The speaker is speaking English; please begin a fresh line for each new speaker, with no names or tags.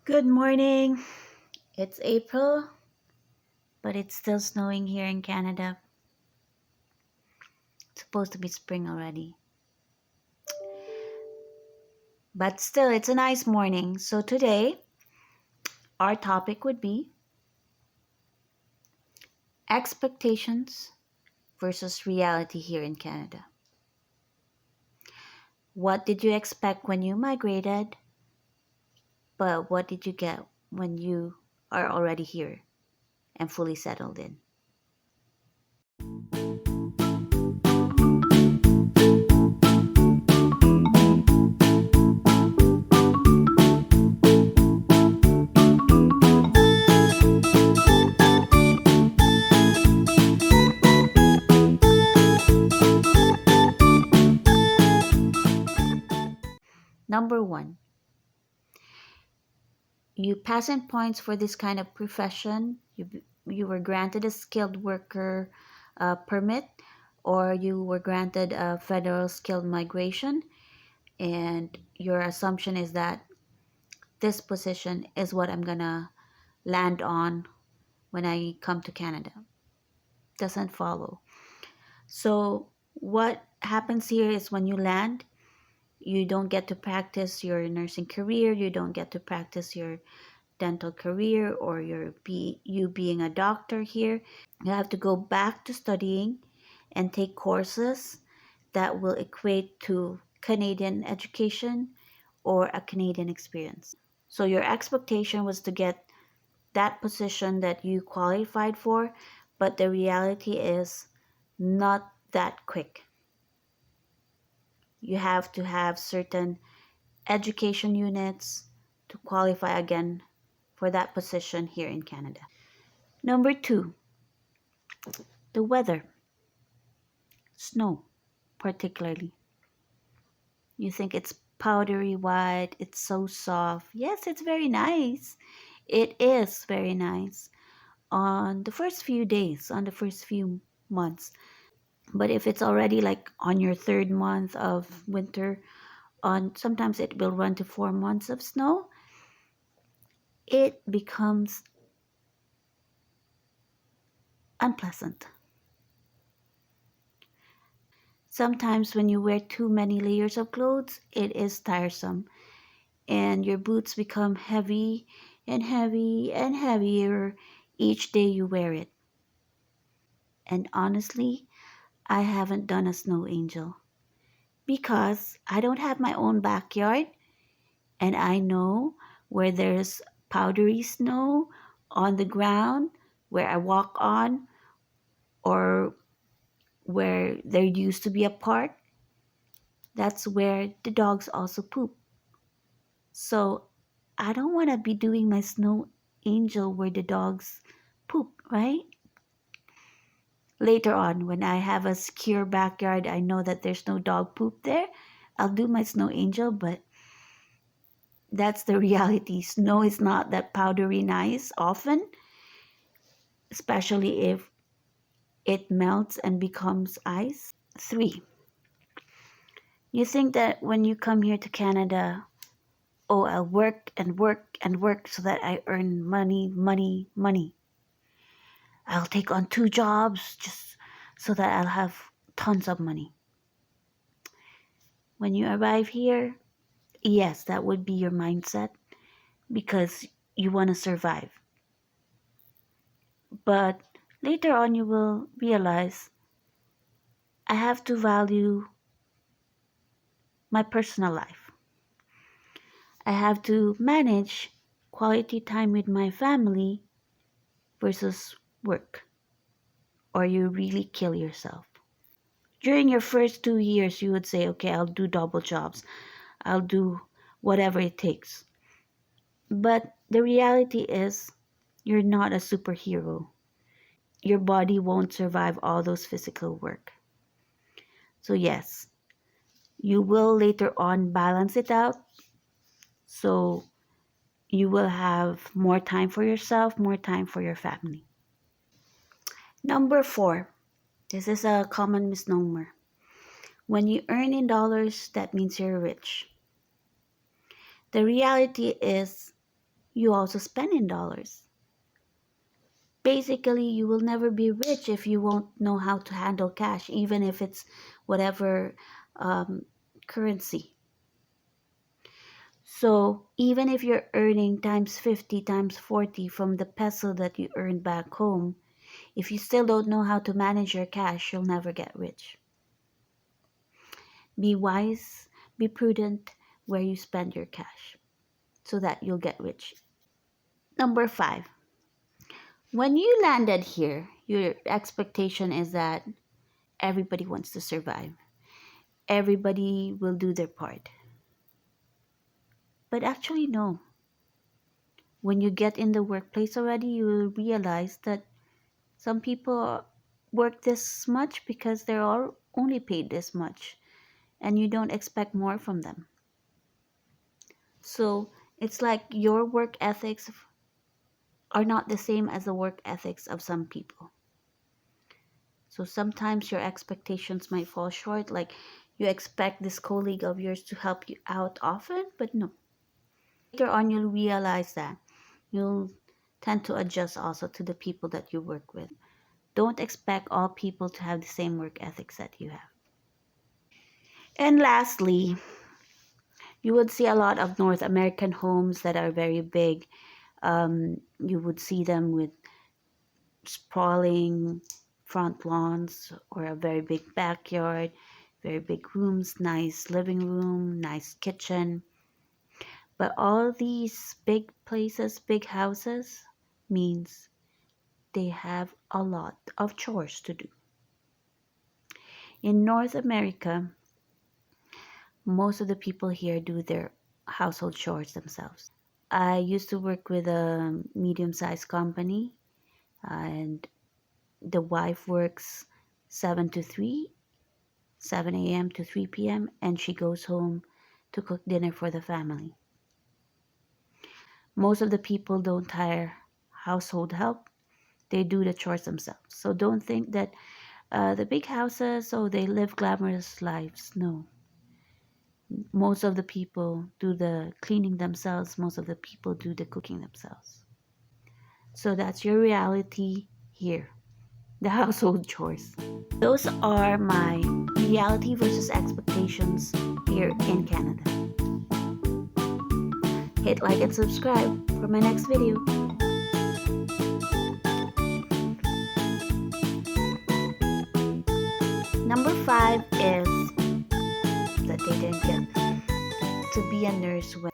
Good morning. It's April, but it's still snowing here in Canada. It's supposed to be spring already. But still, it's a nice morning. So today, our topic would be expectations versus reality here in Canada. What did you expect when you migrated? But what did you get when you are already here and fully settled in? Number one, you pass in points for this kind of profession. You were granted a skilled worker permit, or you were granted a federal skilled migration, and your assumption is that this position is what I'm gonna land on when I come to Canada. Doesn't follow. So what happens here is when you land, you don't get to practice your nursing career, you don't get to practice your dental career or you being a doctor here. You have to go back to studying and take courses that will equate to Canadian education or a Canadian experience. So your expectation was to get that position that you qualified for, but the reality is not that quick. You have to have certain education units to qualify again for that position here in Canada. Number two, the weather, snow particularly. You think it's powdery white, it's so soft. Yes, it's very nice. It is very nice on the first few days, on the first few months. But if it's already like on your third month of winter, on sometimes it will run to 4 months of snow, it becomes unpleasant. Sometimes when you wear too many layers of clothes, it is tiresome and your boots become heavy and heavy and heavier each day you wear it. And honestly, I haven't done a snow angel because I don't have my own backyard and I know where there's powdery snow on the ground where I walk on or where there used to be a park, that's where the dogs also poop. So I don't want to be doing my snow angel where the dogs poop, right? Later on, when I have a secure backyard, I know that there's no dog poop there. I'll do my snow angel, but that's the reality. Snow is not that powdery nice often, especially if it melts and becomes ice. Three, you think that when you come here to Canada, oh, I'll work and work and work so that I earn money, money, money. I'll take on two jobs just so that I'll have tons of money. When you arrive here, yes, that would be your mindset because you want to survive. But later on, you will realize I have to value my personal life. I have to manage quality time with my family versus work, or you really kill yourself. During your first 2 years, you would say, okay, I'll do double jobs, I'll do whatever it takes. But the reality is, you're not a superhero. Your body won't survive all those physical work. So, yes, you will later on balance it out. So, you will have more time for yourself, more time for your family. Number four, this is a common misnomer. When you earn in dollars, that means you're rich. The reality is, you also spend in dollars. Basically, you will never be rich if you won't know how to handle cash, even if it's whatever um, currency. So, even if you're earning times 50, times 40 from the peso that you earned back home, if you still don't know how to manage your cash, you'll never get rich. Be wise, be prudent where you spend your cash so that you'll get rich. Number five, when you landed here, your expectation is that everybody wants to survive. Everybody will do their part. But actually, no. When you get in the workplace already, you will realize that some people work this much because they're all only paid this much, and you don't expect more from them. So it's like your work ethics are not the same as the work ethics of some people. So sometimes your expectations might fall short, like you expect this colleague of yours to help you out often, but no. Later on, you'll realize that you'll tend to adjust also to the people that you work with. Don't expect all people to have the same work ethics that you have. And lastly, you would see a lot of North American homes that are very big. You would see them with sprawling front lawns or a very big backyard, very big rooms, nice living room, nice kitchen. But all these big places, big houses, means they have a lot of chores to do. In North America, most of the people here do their household chores themselves. I used to work with a medium-sized company, and the wife works 7 to 3, 7 a.m. to 3 p.m., and she goes home to cook dinner for the family. Most of the people don't hire household help, they do the chores themselves. So don't think that the big houses, oh, they live glamorous lives. No. Most of the people do the cleaning themselves, most of the people do the cooking themselves. So that's your reality here, the household chores. Those are my reality versus expectations here in Canada. Hit like and subscribe for my next video. Number 5 is that they didn't get to be a nurse when